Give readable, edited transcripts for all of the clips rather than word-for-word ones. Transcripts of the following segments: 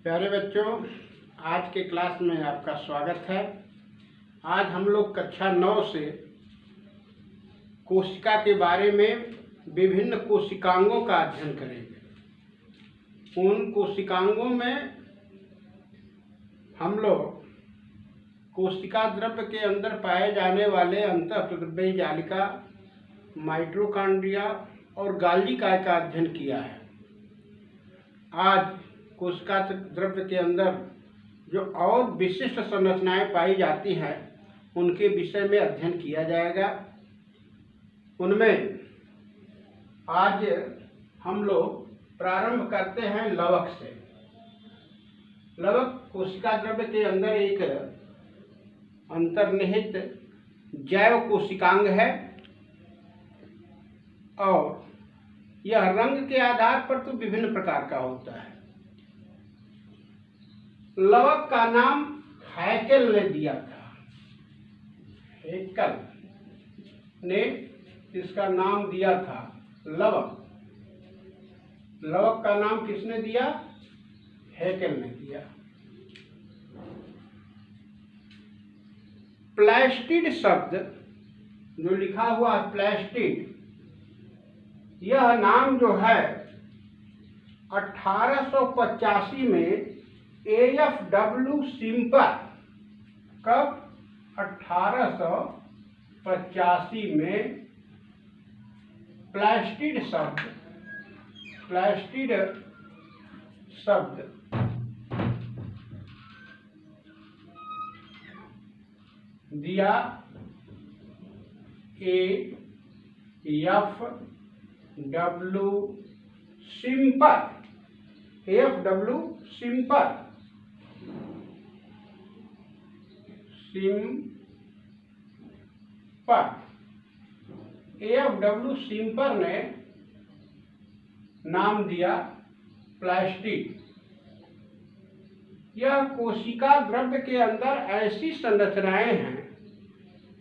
प्यारे बच्चों, आज के क्लास में आपका स्वागत है। आज हम लोग कक्षा 9 से कोशिका के बारे में विभिन्न कोशिकांगों का अध्ययन करेंगे। उन कोशिकांगों में हम लोग कोशिका द्रव्य के अंदर पाए जाने वाले अंतःप्रद्रव्य जालिका, माइटोकॉन्ड्रिया और गोल्गी काय का अध्ययन किया है। आज कोशिका द्रव्य के अंदर जो और विशिष्ट संरचनाएं पाई जाती हैं उनके विषय में अध्ययन किया जाएगा। उनमें आज हम लोग प्रारंभ करते हैं लवक से। लवक कोशिका द्रव्य के अंदर एक अंतर्निहित जैव कोशिकांग है और यह रंग के आधार पर तो विभिन्न प्रकार का होता है। लवक का नाम हैकेल ने दिया था। हैकेल ने इसका नाम दिया था लवक। लवक का नाम किसने दिया? हैकेल ने दिया। प्लास्टिड शब्द जो लिखा हुआ है प्लास्टिड, यह नाम जो है 1885 में AFW सिम्पर, कब? 1885 में प्लास्टिड शब्द दिया AFW simper. AFW simper AFW simper ने नाम दिया प्लास्टिड। यह कोशिका द्रव्य के अंदर ऐसी संरचनाएं हैं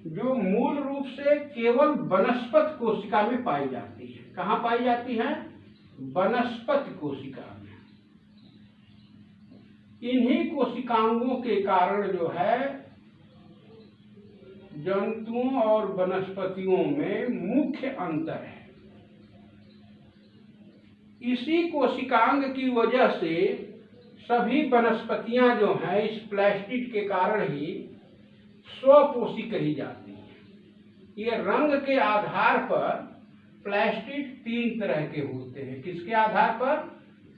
जो मूल रूप से केवल वनस्पति कोशिका में पाई जाती है। कहाँ पाई जाती हैं? वनस्पति कोशिका में। इन्हीं कोशिकांगों के कारण जो है जंतुओं और वनस्पतियों में मुख्य अंतर है। इसी कोशिकांग की वजह से सभी वनस्पतियां जो हैं इस प्लास्टिड के कारण ही स्वपोषी कही जाती हैं। ये रंग के आधार पर प्लास्टिड 3 तरह के होते हैं। किसके आधार पर?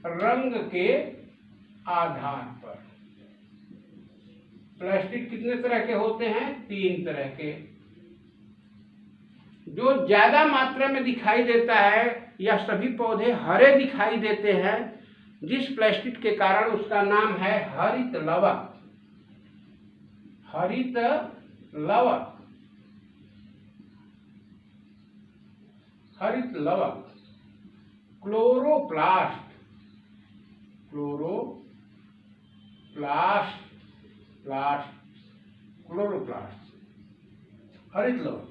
रंग के आधार पर। प्लास्टिड कितने तरह के होते हैं? 3 तरह के। जो ज्यादा मात्रा में दिखाई देता है या सभी पौधे हरे दिखाई देते हैं जिस प्लास्टिड के कारण, उसका नाम है हरित लवक। हरित लवक, हरित लवक। क्लोरोप्लास्ट, क्लोरोप्लास्ट, हरित लवक।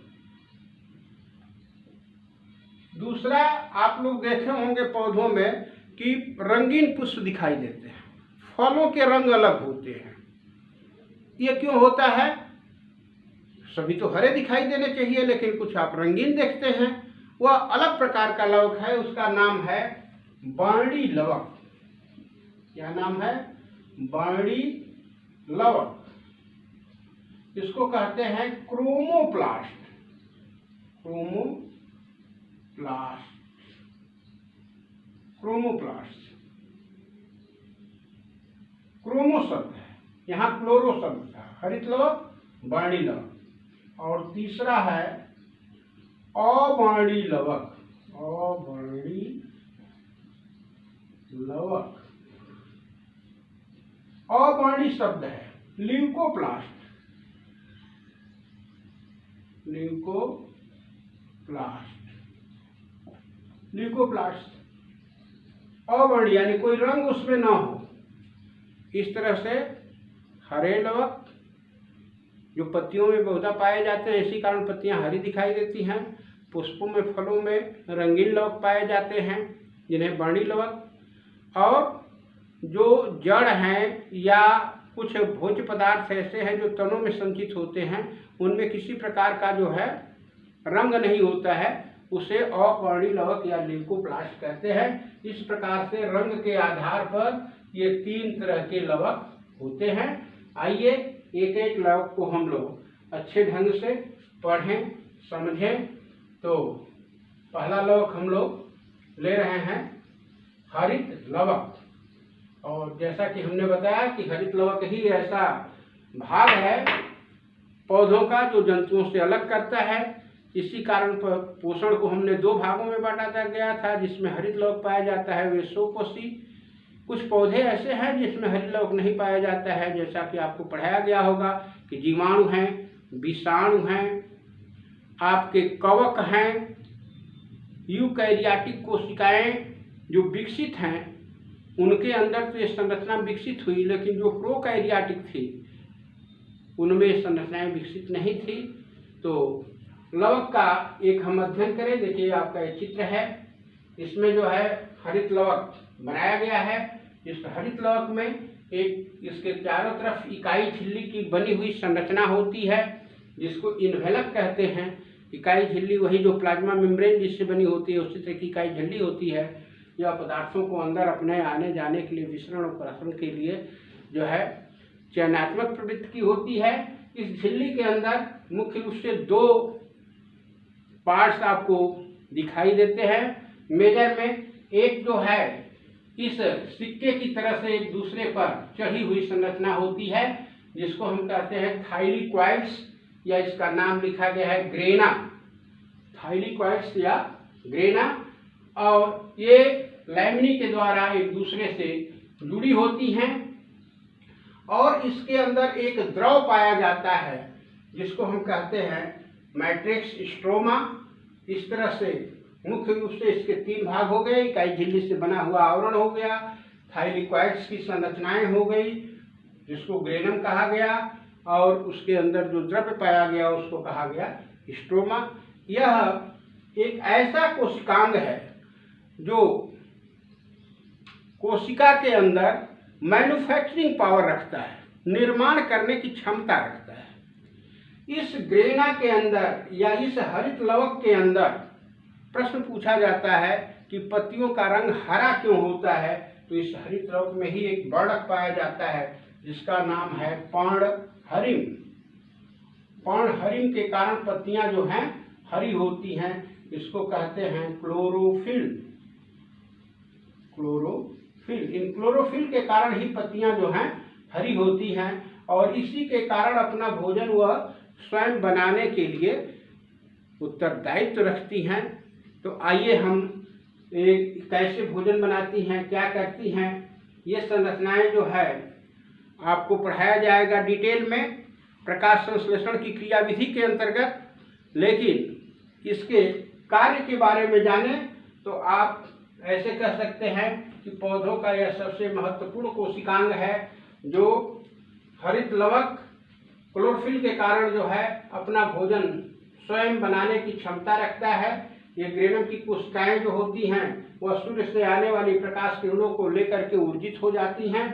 दूसरा, आप लोग देखे होंगे पौधों में कि रंगीन पुष्प दिखाई देते हैं, फलों के रंग अलग होते हैं। ये क्यों होता है? सभी तो हरे दिखाई देने चाहिए लेकिन कुछ आप रंगीन देखते हैं। वह अलग प्रकार का लवक है, उसका नाम है वर्णी लवक। क्या नाम है? वर्णी लवक। इसको कहते हैं क्रोमोप्लास्ट। क्रोमो शब्द है, यहाँ क्लोरो शब्द था। हरित लवक, वर्णी लवक। और तीसरा है अवर्णी लवक। अवर्णी शब्द है ल्यूकोप्लास्ट। अवर्णी यानी कोई रंग उसमें ना हो। इस तरह से हरे लवक जो पत्तियों में बहुधा पाए जाते हैं, इसी कारण पत्तियां हरी दिखाई देती हैं। पुष्पों में, फलों में रंगीन लवक पाए जाते हैं जिन्हें वर्णी लवक, और जो जड़ हैं या कुछ भोज्य पदार्थ ऐसे हैं जो तनों में संचित होते हैं, उनमें किसी प्रकार का जो है रंग नहीं होता है, उसे अपर्णीय लवक या ल्यूकोप्लास्ट कहते हैं। इस प्रकार से रंग के आधार पर ये 3 तरह के लवक होते हैं। आइए एक एक लवक को हम लोग अच्छे ढंग से पढ़ें, समझें। तो पहला लवक हम लोग ले रहे हैं हरित लवक। और जैसा कि हमने बताया कि हरित लवक ही ऐसा भाग है पौधों का जो जंतुओं से अलग करता है। इसी कारण पोषण को हमने 2 भागों में बांटा गया था, जिसमें हरित लवक पाया जाता है वे स्वकोषी। कुछ पौधे ऐसे हैं जिसमें हरित लवक नहीं पाया जाता है, जैसा कि आपको पढ़ाया गया होगा कि जीवाणु हैं, विषाणु हैं, आपके कवक हैं, यूकैरियोटिक कोशिकाएं जो विकसित हैं उनके अंदर तो ये संरचना विकसित हुई, लेकिन जो प्रोकैरियोटिक थी उनमें संरचनाएं विकसित नहीं थी। तो लवक का एक हम अध्ययन करें। देखिए आपका ये चित्र है, इसमें जो है हरित लवक बनाया गया है। इस हरित लवक में एक इसके चारों तरफ इकाई झिल्ली की बनी हुई संरचना होती है, जिसको इन्वेलप कहते हैं। इकाई झिल्ली वही जो प्लाज्मा मेम्ब्रेन जिससे बनी होती है, उसी तरह की इकाई झिल्ली होती है। यह पदार्थों को अंदर अपने आने जाने के लिए, विसरण और प्रसरण के लिए जो है चयनात्मक प्रवृत्ति की होती है। इस झिल्ली के अंदर मुख्य रूप से 2 पार्ट्स आपको दिखाई देते हैं मेजर में। एक जो है इस सिक्के की तरह से एक दूसरे पर चढ़ी हुई संरचना होती है, जिसको हम कहते हैं थाइलीक्वाइड्स, या इसका नाम लिखा गया है ग्रेना, थाइलीक्वाइड्स या ग्रेना। और ये लैमिनी के द्वारा एक दूसरे से जुड़ी होती हैं। और इसके अंदर एक द्रव पाया जाता है जिसको हम कहते हैं मैट्रिक्स स्ट्रोमा। इस तरह से मुख्य रूप से इसके 3 भाग हो गए। इकाई झिल्ली से बना हुआ आवरण हो गया, थाइलीक्वाइड्स की संरचनाएं हो गई जिसको ग्रेनम कहा गया, और उसके अंदर जो द्रव्य पाया गया उसको कहा गया स्ट्रोमा। यह एक ऐसा कोशिकांग है जो कोशिका के अंदर मैन्युफैक्चरिंग पावर रखता है, निर्माण करने की क्षमता रखता है। इस ग्रेना के अंदर या इस हरित लवक के अंदर प्रश्न पूछा जाता है कि पत्तियों का रंग हरा क्यों होता है, तो इस हरित लवक में ही एक वर्णक पाया जाता है जिसका नाम है पर्णहरिम। पर्णहरिम के कारण पत्तियां जो हैं हरी होती हैं। इसको कहते हैं क्लोरोफिल। क्लोरोफिल, इन क्लोरोफिल के कारण ही पत्तियां जो हैं हरी होती हैं, और इसी के कारण अपना भोजन वह स्वयं बनाने के लिए उत्तरदायित्व रखती हैं। तो आइए हम कैसे भोजन बनाती हैं, क्या करती हैं, ये संरचनाएं जो है आपको पढ़ाया जाएगा डिटेल में प्रकाश संश्लेषण की क्रियाविधि के अंतर्गत। लेकिन इसके कार्य के बारे में जाने तो आप ऐसे कह सकते हैं कि पौधों का यह सबसे महत्वपूर्ण कोशिकांग है जो हरित लवक क्लोरोफिल के कारण जो है अपना भोजन स्वयं बनाने की क्षमता रखता है। ये ग्रेनम की कोशिकाएं जो होती हैं वह सूर्य से आने वाली प्रकाश किरणों को लेकर के ऊर्जित हो जाती हैं,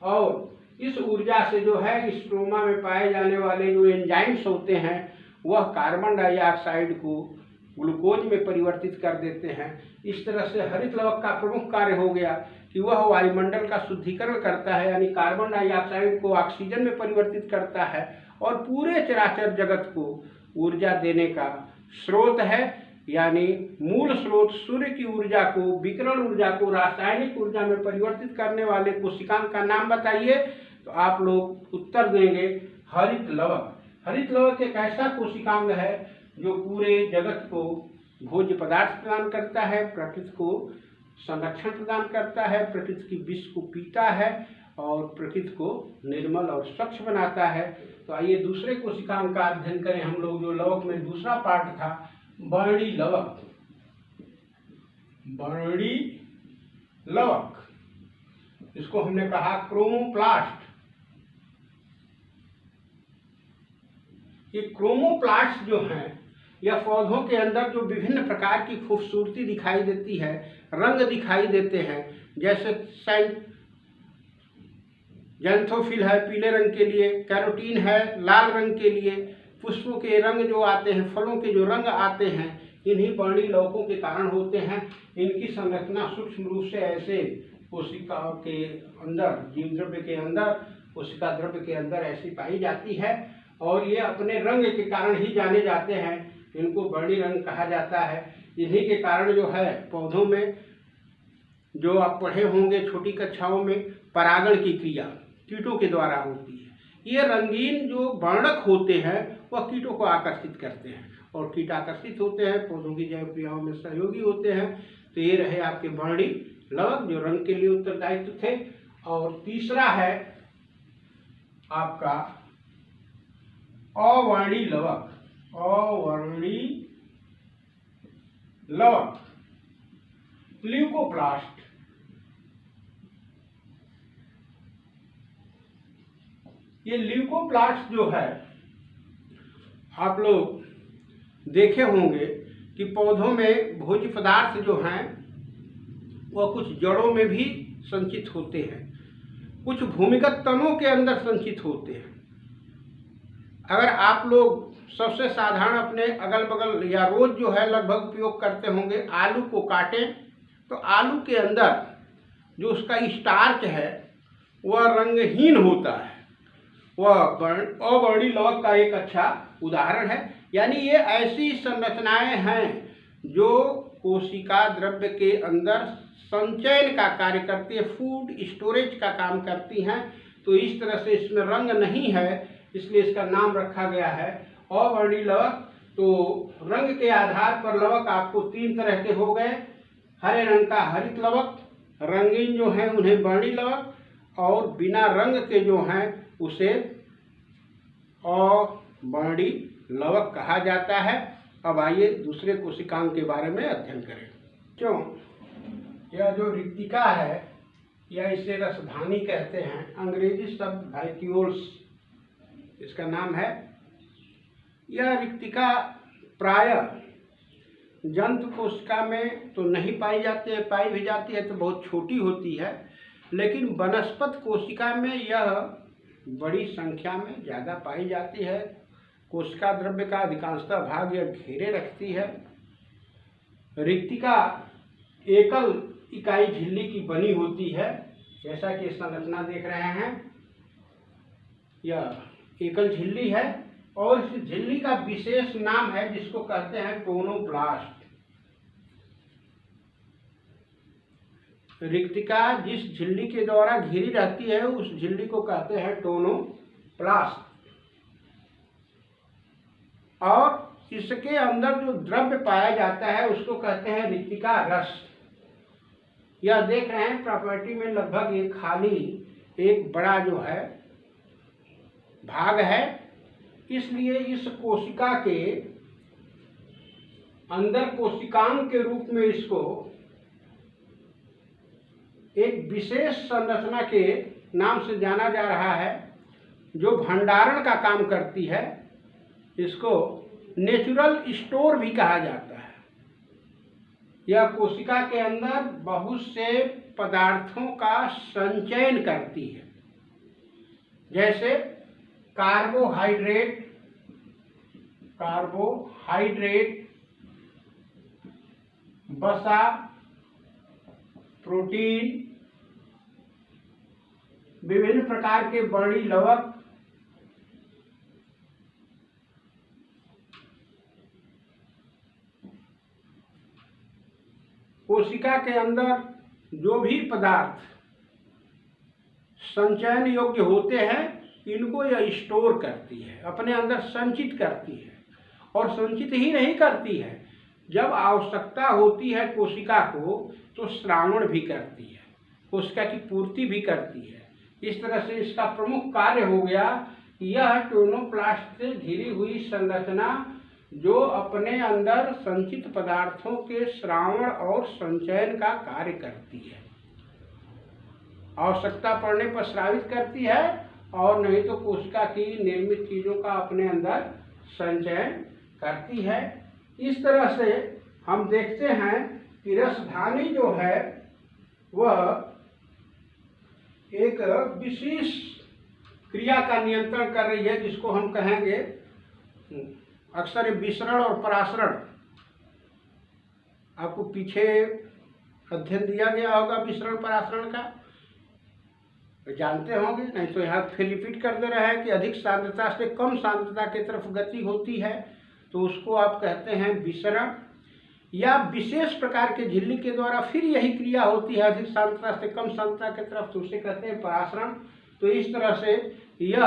और इस ऊर्जा से जो है स्ट्रोमा में पाए जाने वाले जो एंजाइम्स होते हैं वह कार्बन डाइऑक्साइड को ग्लूकोज में परिवर्तित कर देते हैं। इस तरह से हरित लवक का प्रमुख कार्य हो गया कि वह वायुमंडल का शुद्धिकरण करता है, यानी कार्बन डाइऑक्साइड को ऑक्सीजन में परिवर्तित करता है, और पूरे चराचर जगत को ऊर्जा देने का स्रोत है। यानी मूल स्रोत सूर्य की ऊर्जा को, विकिरण ऊर्जा को रासायनिक ऊर्जा में परिवर्तित करने वाले कोशिकांग का नाम बताइए, तो आप लोग उत्तर देंगे हरित लवक। हरित लवक एक ऐसा कोशिकांग है जो पूरे जगत को भोज्य पदार्थ प्रदान करता है, प्रकृति को संरक्षण प्रदान करता है, प्रकृति की विष को पीता है और प्रकृति को निर्मल और स्वच्छ बनाता है। तो आइए दूसरे कोशिकांग का अध्ययन करें हम लोग, जो लवक में दूसरा पार्ट था वर्णी लवक। वर्णी लवक, इसको हमने कहा क्रोमोप्लास्ट। ये क्रोमोप्लास्ट जो हैं यह पौधों के अंदर जो विभिन्न प्रकार की खूबसूरती दिखाई देती है, रंग दिखाई देते हैं, जैसे जैंथोफिल है पीले रंग के लिए, कैरोटीन है लाल रंग के लिए। पुष्पों के रंग जो आते हैं, फलों के जो रंग आते हैं, इन्हीं वर्णी लवकों के कारण होते हैं। इनकी संरचना सूक्ष्म रूप से ऐसे कोशिका के अंदर, जीव द्रव्य के अंदर, कोशिका द्रव्य के अंदर ऐसी पाई जाती है और ये अपने रंग के कारण ही जाने जाते हैं। इनको वर्णी रंग कहा जाता है। इन्हीं के कारण जो है पौधों में, जो आप पढ़े होंगे छोटी कक्षाओं में, परागण की क्रिया कीटों के द्वारा होती है। ये रंगीन जो वर्णक होते हैं वह कीटों को आकर्षित करते हैं और कीट आकर्षित होते हैं, पौधों की जैव क्रियाओं में सहयोगी होते हैं। तो ये रहे आपके वर्णी लवक जो रंग के लिए उत्तरदायित्व थे। और तीसरा है आपका अवर्णी लवक। अवर्णी लवक, ल्यूकोप्लास्ट। ये ल्यूकोप्लास्ट जो है, आप लोग देखे होंगे कि पौधों में भोज्य पदार्थ जो हैं वह कुछ जड़ों में भी संचित होते हैं, कुछ भूमिगत तनों के अंदर संचित होते हैं। अगर आप लोग सबसे साधारण अपने अगल बगल या रोज जो है लगभग उपयोग करते होंगे, आलू को काटें तो आलू के अंदर जो उसका स्टार्च है वह रंगहीन होता है। वह अवर्णी लवक का एक अच्छा उदाहरण है। यानी ये ऐसी संरचनाएं हैं जो कोशिका द्रव्य के अंदर संचयन का कार्य करती है, फूड स्टोरेज का काम करती हैं। तो इस तरह से इसमें रंग नहीं है, इसलिए इसका नाम रखा गया है अवर्णी लवक। तो रंग के आधार पर लवक आपको तीन तरह के हो गए। हरे रंग का हरित लवक, रंगीन जो हैं उन्हें वर्णी लवक, और बिना रंग के जो हैं उसे अवर्णी लवक कहा जाता है। अब आइए दूसरे कोशिकांग के बारे में अध्ययन करें। क्यों, यह जो रिक्तिका है या इसे रसधानी कहते हैं, अंग्रेजी शब्द वैक्यूल्स इसका नाम है। यह रिक्तिका प्रायः जंतु कोशिका में तो नहीं पाई जाती है, पाई भी जाती है तो बहुत छोटी होती है, लेकिन वनस्पत कोशिका में यह बड़ी संख्या में ज़्यादा पाई जाती है। कोशिका द्रव्य का अधिकांशतः भाग यह घेरे रखती है। रिक्तिका एकल इकाई झिल्ली की बनी होती है, जैसा कि संरचना देख रहे हैं। यह एकल झिल्ली है और इस झिल्ली का विशेष नाम है जिसको कहते हैं टोनोप्लास्ट। रिक्तिका जिस झिल्ली के द्वारा घिरी रहती है उस झिल्ली को कहते हैं टोनोप्लास्ट। और इसके अंदर जो द्रव्य पाया जाता है उसको कहते हैं रिक्तिका रस। यह देख रहे हैं प्रॉपर्टी में लगभग एक खाली एक बड़ा जो है भाग है, इसलिए इस कोशिका के अंदर कोशिकांग के रूप में इसको एक विशेष संरचना के नाम से जाना जा रहा है जो भंडारण का काम करती है। इसको नेचुरल स्टोर भी कहा जाता है। यह कोशिका के अंदर बहुत से पदार्थों का संचयन करती है, जैसे कार्बोहाइड्रेट, वसा, प्रोटीन, विभिन्न प्रकार के वर्णी लवक, कोशिका के अंदर जो भी पदार्थ संचयन योग्य होते हैं इनको यह स्टोर करती है, अपने अंदर संचित करती है। और संचित ही नहीं करती है, जब आवश्यकता होती है कोशिका को तो श्रावण भी करती है, कोशिका की पूर्ति भी करती है। इस तरह से इसका प्रमुख कार्य हो गया कि यह टोनोप्लास्ट से घिरी हुई संरचना जो अपने अंदर संचित पदार्थों के श्रावण और संचयन का कार्य करती है। आवश्यकता पड़ने पर स्रावित करती है और नहीं तो कोशिका की निर्मित चीजों का अपने अंदर संचयन करती है। इस तरह से हम देखते हैं कि रसधानी जो है वह एक विशेष क्रिया का नियंत्रण कर रही है, जिसको हम कहेंगे अक्सर विसरण और परासरण। आपको पीछे अध्ययन दिया गया होगा विसरण परासरण का, जानते होंगे, नहीं तो यहाँ फिर रिपीट कर दे रहे हैं कि अधिक सांद्रता से कम सांद्रता की तरफ गति होती है तो उसको आप कहते हैं विसरण। या विशेष प्रकार के झिल्ली के द्वारा फिर यही क्रिया होती है अधिक सांद्रता से कम सांद्रता की तरफ, तो उसे कहते हैं परासरण। तो इस तरह से यह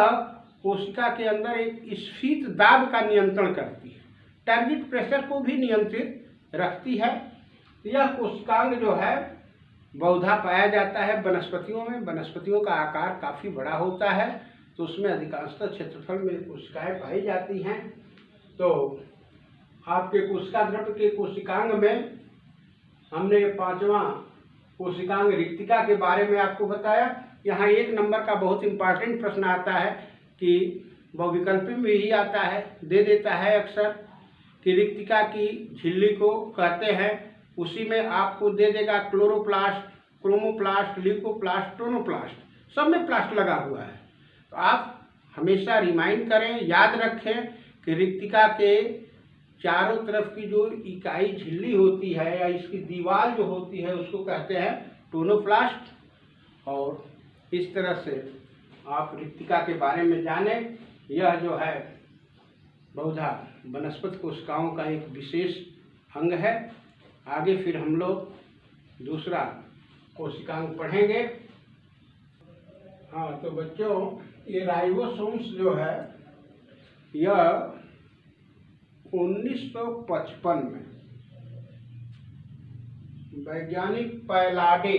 कोशिका के अंदर एक स्फीत दाब का नियंत्रण करती है, टारगेट प्रेशर को भी नियंत्रित रखती है। यह कोशिकांग जो है बहुधा पाया जाता है वनस्पतियों में। वनस्पतियों का आकार काफ़ी बड़ा होता है, तो उसमें अधिकांशतः क्षेत्रफल में कोशिकाएं पाई जाती हैं। तो आपके कोशिका द्रव्य के कोशिकांग में हमने 5वां कोशिकांग रिक्तिका के बारे में आपको बताया। यहाँ 1 नंबर का बहुत इंपॉर्टेंट प्रश्न आता है कि बहुविकल्पी में ही आता है, दे देता है अक्सर कि रिक्तिका की झिल्ली को कहते हैं, उसी में आपको दे देगा क्लोरोप्लास्ट, क्रोमोप्लास्ट, ल्यूकोप्लास्ट, टोनोप्लास्ट, सब में प्लास्ट लगा हुआ है। तो आप हमेशा रिमाइंड करें, याद रखें कि रिक्तिका के चारों तरफ की जो इकाई झिल्ली होती है या इसकी दीवार जो होती है उसको कहते हैं टोनोप्लास्ट। और इस तरह से आप रिक्तिका के बारे में जानें। यह जो है बहुधा वनस्पति कोशिकाओं का एक विशेष अंग है। आगे फिर हम लोग दूसरा कोशिकांग पढ़ेंगे। हाँ, तो बच्चों ये राइबोसोम्स जो है यह 1955 में वैज्ञानिक पैलाडे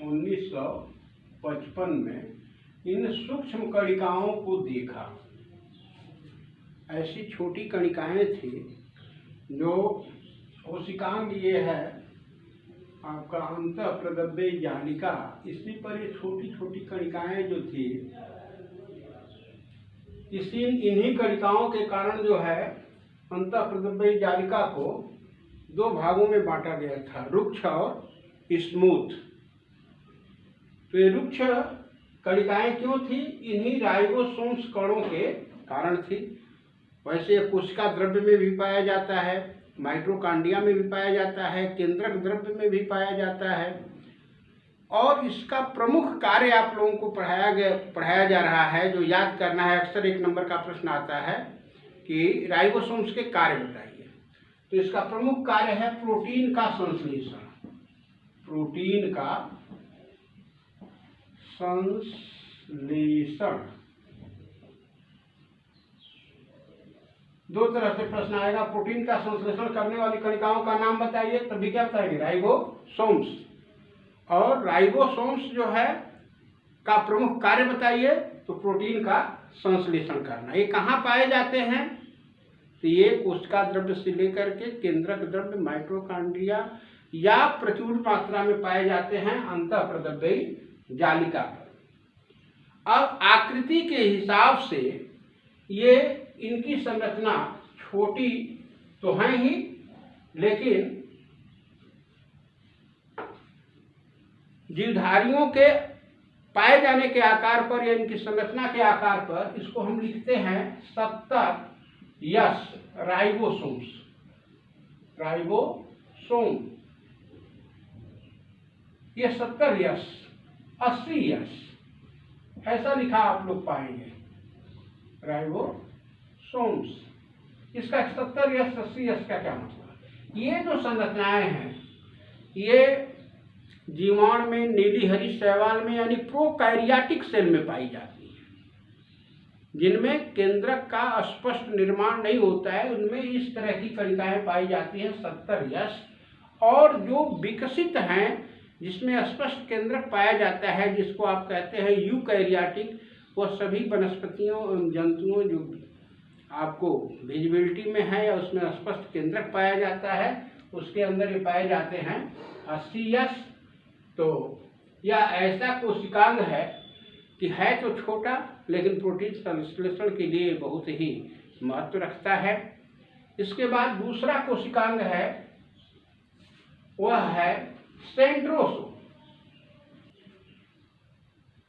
1955 में इन सूक्ष्म कणिकाओं को देखा। ऐसी छोटी कणिकाएं थी जो कोशिकांग ये है आपका अंतःप्रदव्य जालिका, इसी पर ये छोटी छोटी कणिकाएं जो थी, इन्हीं कणिकाओं के कारण जो है अंतःप्रदव्य जालिका को 2 भागों में बांटा गया था, रुक्ष और स्मूथ। तो ये रुक्ष कणिकाएं क्यों थी? इन्हीं राइबोसोम्स कणों के कारण थी। वैसे कोशिका द्रव्य में भी पाया जाता है, माइटोकॉन्ड्रिया में भी पाया जाता है, केंद्रक द्रव्य में भी पाया जाता है। और इसका प्रमुख कार्य आप लोगों को पढ़ाया जा रहा है, जो याद करना है। अक्सर 1 नंबर का प्रश्न आता है कि राइबोसोम्स के कार्य बताइए। तो इसका प्रमुख कार्य है प्रोटीन का संश्लेषण। प्रोटीन का संश्लेषण 2 तरह से प्रश्न आएगा। प्रोटीन का संश्लेषण करने वाली कणिकाओं का नाम बताइए, तभी क्या बताएंगे? राइबोसोम्स। और राइबोसोम्स जो है का प्रमुख कार्य बताइए, तो प्रोटीन का संश्लेषण करना। ये कहाँ पाए जाते हैं? तो ये कोशिका द्रव्य से लेकर के केंद्रक द्रव्य, माइटोकॉन्ड्रिया या प्रचुर मात्रा में पाए जाते हैं अंतःप्रदव्य जालिका पर। अब आकृति के हिसाब से ये इनकी संरचना छोटी तो है ही, लेकिन जीवधारियों के पाए जाने के आकार पर या इनकी संरचना के आकार पर इसको हम लिखते हैं 70 यस राइबोसोम्स। राइबोसोम ये 70 यस 80 यस ऐसा लिखा आप लोग पाएंगे राइबोसोम्स। इसका 70 यस 80 यस का क्या मतलब? ये जो संरचनाएं हैं ये जीवाणु में, नीली हरी शैवाल में यानी प्रोकैरियोटिक सेल में पाई जाती है, जिनमें केंद्रक का स्पष्ट निर्माण नहीं होता है। उनमें इस तरह की कणिकाएं पाई जाती हैं 70 यस। और जो विकसित हैं जिसमें स्पष्ट केंद्रक पाया जाता है, जिसको आप कहते हैं यूकैरियोटिक, वह सभी वनस्पतियों एवं जंतुओं जो आपको विजिबिलिटी में है या उसमें स्पष्ट केंद्रक पाया जाता है, उसके अंदर ये पाए जाते हैं 80 यस। तो यह ऐसा कोशिकांग है कि है तो छोटा, लेकिन प्रोटीन संश्लेषण के लिए बहुत ही महत्व रखता है। इसके बाद दूसरा कोशिकांग है वह है सेंट्रोसोम।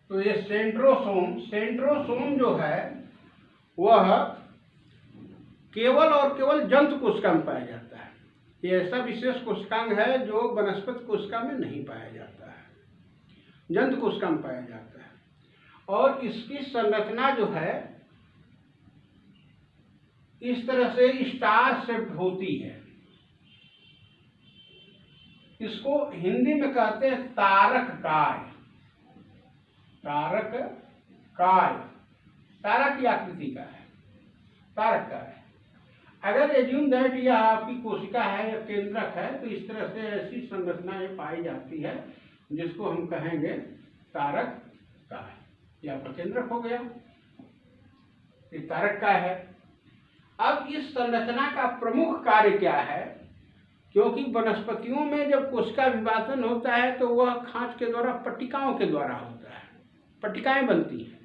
तो ये सेंट्रोसोम जो है वह केवल और केवल जंतु कोशिका में पाया जाता है। ये ऐसा विशेष कोशिकांग है जो वनस्पति कोशिका में नहीं पाया जाता है, जंतु कोशिका में पाया जाता है। और इसकी संरचना जो है इस तरह से स्टार शेप्ड होती है। इसको हिंदी में कहते हैं तारक काय। तारक काय तारा की आकृति का है, तारक का है। अगर एज्यूम दैट यह आपकी कोशिका है या केंद्रक है तो इस तरह से ऐसी संरचना ये पाई जाती है जिसको हम कहेंगे तारक काय। यह आपका केंद्रक हो गया, ये तारक काय है। अब इस संरचना का प्रमुख कार्य क्या है? क्योंकि वनस्पतियों में जब कोशिका विभाजन होता है तो वह खांच के द्वारा पट्टिकाओं के द्वारा होता है, पट्टिकाएं बनती हैं।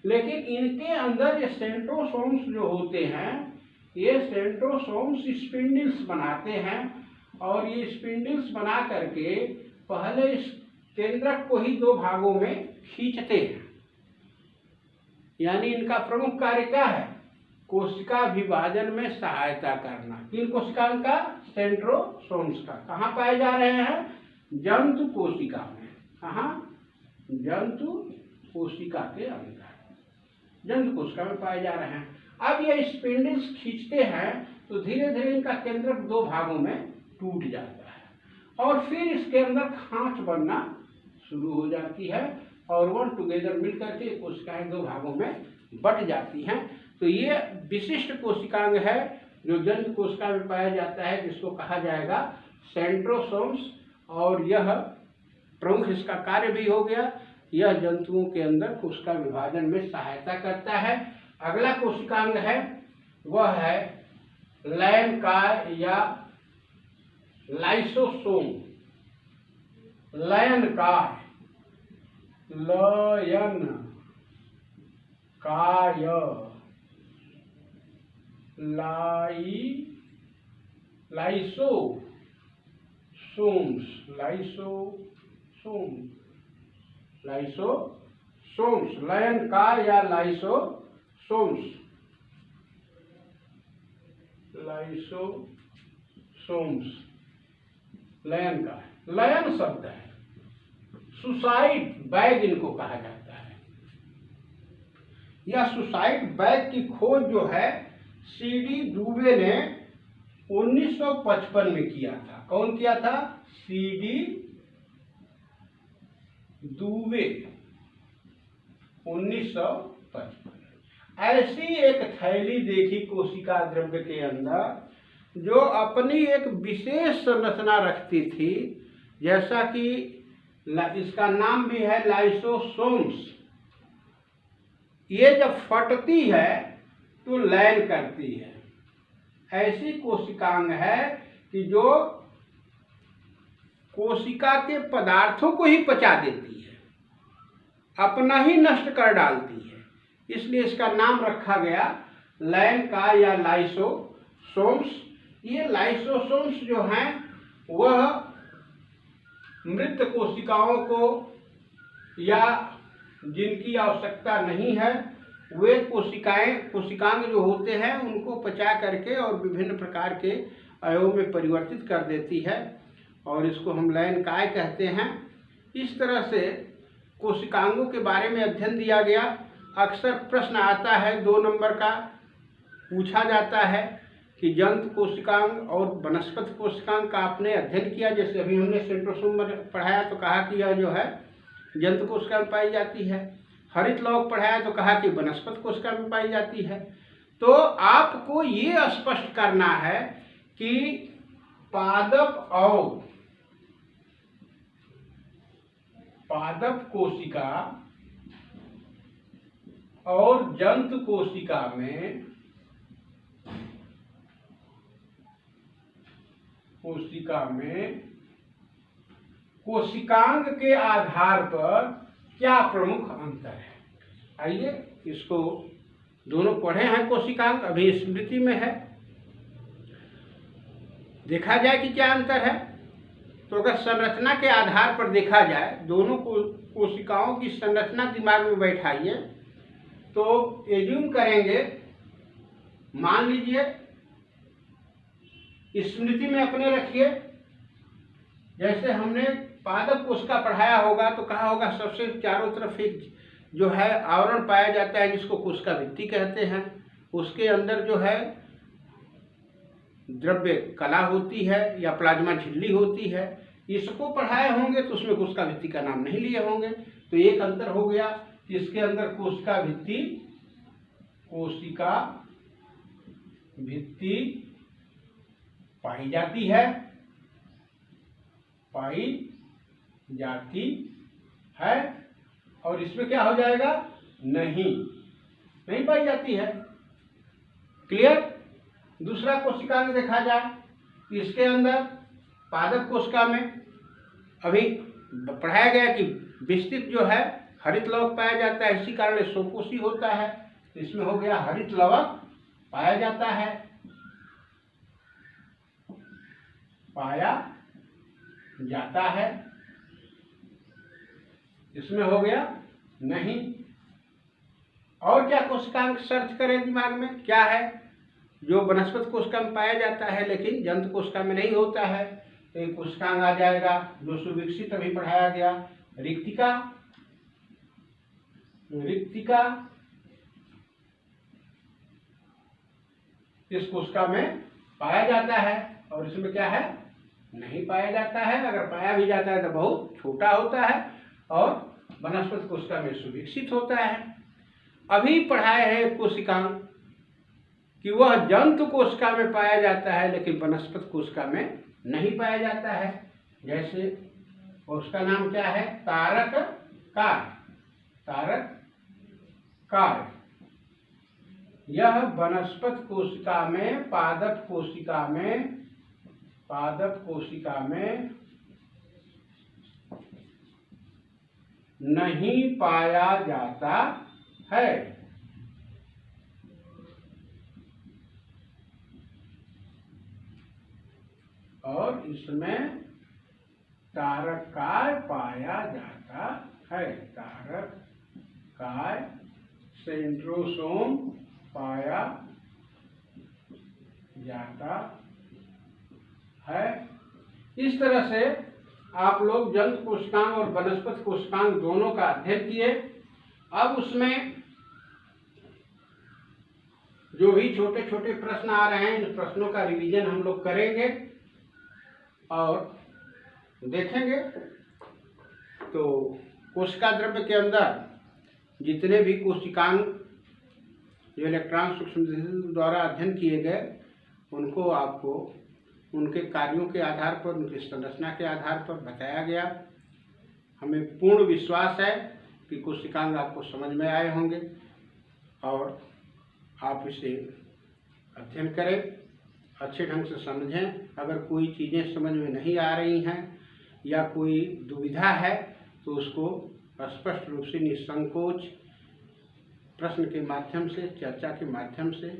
लेकिन इनके अंदर ये सेंट्रोसोम्स जो होते हैं, ये सेंट्रोसोम्स स्पिंडल्स बनाते हैं और ये स्पिंडल्स बना करके पहले इस केंद्रक को ही दो भागों में खींचते हैं। यानी इनका प्रमुख कार्य क्या है? कोशिका विभाजन में सहायता करना। किन कोशिकाओं का? सेंट्रोसोम्स का। कहाँ पाए जा रहे हैं? जंतु कोशिका में। कहाँ? जंतु कोशिका के अंदर, जंतु कोशिका में पाए जा रहे हैं। अब ये स्पिंडल्स खींचते हैं तो धीरे धीरे इनका केंद्रक दो भागों में टूट जाता है और फिर इसके अंदर खांच बनना शुरू हो जाती है और वन टुगेदर मिल करके कोशिकाएं दो भागों में बट जाती हैं। तो ये विशिष्ट कोशिकांग है जो जंतु कोशिका में पाया जाता है, जिसको कहा जाएगा सेंट्रोसोम्स। और यह प्रमुख इसका कार्य भी हो गया, यह जंतुओं के अंदर कोशिका विभाजन में सहायता करता है। अगला कोशिकांग है वह है लयन काय या लाइसोसोम। लयन काय, लयन काय, लाइसोसोम्स, लयन काय या लाइसोसोम्स। लयन काय, लयन शब्द है, सुसाइड बैग इनको कहा जाता है। यह सुसाइड बैग की खोज जो है सीडी दुबे ने 1955 में किया था। कौन किया था? सीडी दुबे, 1955। ऐसी एक थैली देखी कोशिका द्रव्य के अंदर जो अपनी एक विशेष संरचना रखती थी, जैसा कि इसका नाम भी है लाइसोसोम्स। ये जब फटती है तो लयन करती है। ऐसी कोशिकांग है कि जो कोशिका के पदार्थों को ही पचा देती है, अपना ही नष्ट कर डालती है। इसलिए इसका नाम रखा गया लयन का या लाइसोसोम्स। ये लाइसोसोम्स जो हैं वह मृत कोशिकाओं को या जिनकी आवश्यकता नहीं है वे कोशिकांग जो होते हैं उनको पचा करके और विभिन्न प्रकार के अवयवों में परिवर्तित कर देती है और इसको हम लयन काय कहते हैं। इस तरह से कोशिकांगों के बारे में अध्ययन दिया गया। अक्सर प्रश्न आता है 2 नंबर का, पूछा जाता है कि जंतु कोशिकांग और वनस्पति कोशिकांग का आपने अध्ययन किया। जैसे अभी हमने सेंट्रोसोम में पढ़ाया तो कहा कि यह जो है जंतु कोशिका में पाई जाती है। हरित लौक पढ़ाया तो कहा कि वनस्पति कोशिका में पाई जाती है। तो आपको ये स्पष्ट करना है कि पादप कोशिका और जंतु कोशिका में कोशिकांग के आधार पर क्या प्रमुख अंतर है। आइए इसको दोनों पढ़े हैं कोशिकांग, अभी स्मृति में है, देखा जाए कि क्या अंतर है। तो अगर संरचना के आधार पर देखा जाए, दोनों कोशिकाओं की संरचना दिमाग में बैठाइए तो एज्यूम करेंगे, मान लीजिए स्मृति में अपने रखिए, जैसे हमने पादप कोशिका पढ़ाया होगा तो कहा होगा सबसे चारों तरफ एक जो है आवरण पाया जाता है जिसको कोशिका भित्ति कहते हैं, उसके अंदर जो है द्रव्य कला होती है या प्लाज्मा झिल्ली होती है। इसको पढ़ाए होंगे तो उसमें कोशिका भित्ति का नाम नहीं लिए होंगे, तो एक अंतर हो गया। इसके अंदर कोशिका भित्ति पाई जाती है और इसमें क्या हो जाएगा, नहीं पाई जाती है। क्लियर। दूसरा कोशिकांग देखा जाए, इसके अंदर पादप कोशिका में अभी पढ़ाया गया कि विस्तृत जो है हरित लवक पाया जाता है, इसी कारण सोपोषी होता है। इसमें हो गया हरित लवक पाया जाता है, इसमें हो गया नहीं। और क्या कोशिकांग सर्च करें दिमाग में, क्या है जो वनस्पति कोशिका में पाया जाता है लेकिन जंतु कोशिका में नहीं होता है, तो एक कोशिकांग आ जाएगा जो सुविकसित अभी पढ़ाया गया, रिक्तिका। इस कोशिका में पाया जाता है और इसमें क्या है, नहीं पाया जाता है। अगर पाया भी जाता है तो बहुत छोटा होता है और वनस्पति कोशिका में सुविकसित होता है। अभी पढ़ाए हैं कोशिकांग कि वह जंतु कोशिका में पाया जाता है लेकिन वनस्पति कोशिका में नहीं पाया जाता है। जैसे उसका नाम क्या है, तारक कार्य। यह वनस्पति कोशिका में पादप कोशिका में नहीं पाया जाता है। और इसमें तारक कार्य पाया जाता है, तारक कार्य सेंट्रोसोम पाया जाता है। इस तरह से आप लोग जंतु कोशिकांग और वनस्पति कोशिकांग दोनों का अध्ययन किए। अब उसमें जो भी छोटे छोटे प्रश्न आ रहे हैं, इन प्रश्नों का रिवीजन हम लोग करेंगे और देखेंगे। तो कोशिका द्रव्य के अंदर जितने भी कोशिकांग जो इलेक्ट्रॉन सूक्ष्मदर्शी द्वारा अध्ययन किए गए, उनको आपको उनके कार्यों के आधार पर, उनकी संरचना के आधार पर बताया गया। हमें पूर्ण विश्वास है कि कोशिकांग आपको समझ में आए होंगे और आप इसे अध्ययन करें, अच्छे ढंग से समझें। अगर कोई चीज़ें समझ में नहीं आ रही हैं या कोई दुविधा है तो उसको स्पष्ट रूप से निसंकोच प्रश्न के माध्यम से, चर्चा के माध्यम से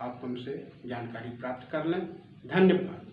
आप हमसे जानकारी प्राप्त कर लें। धन्यवाद।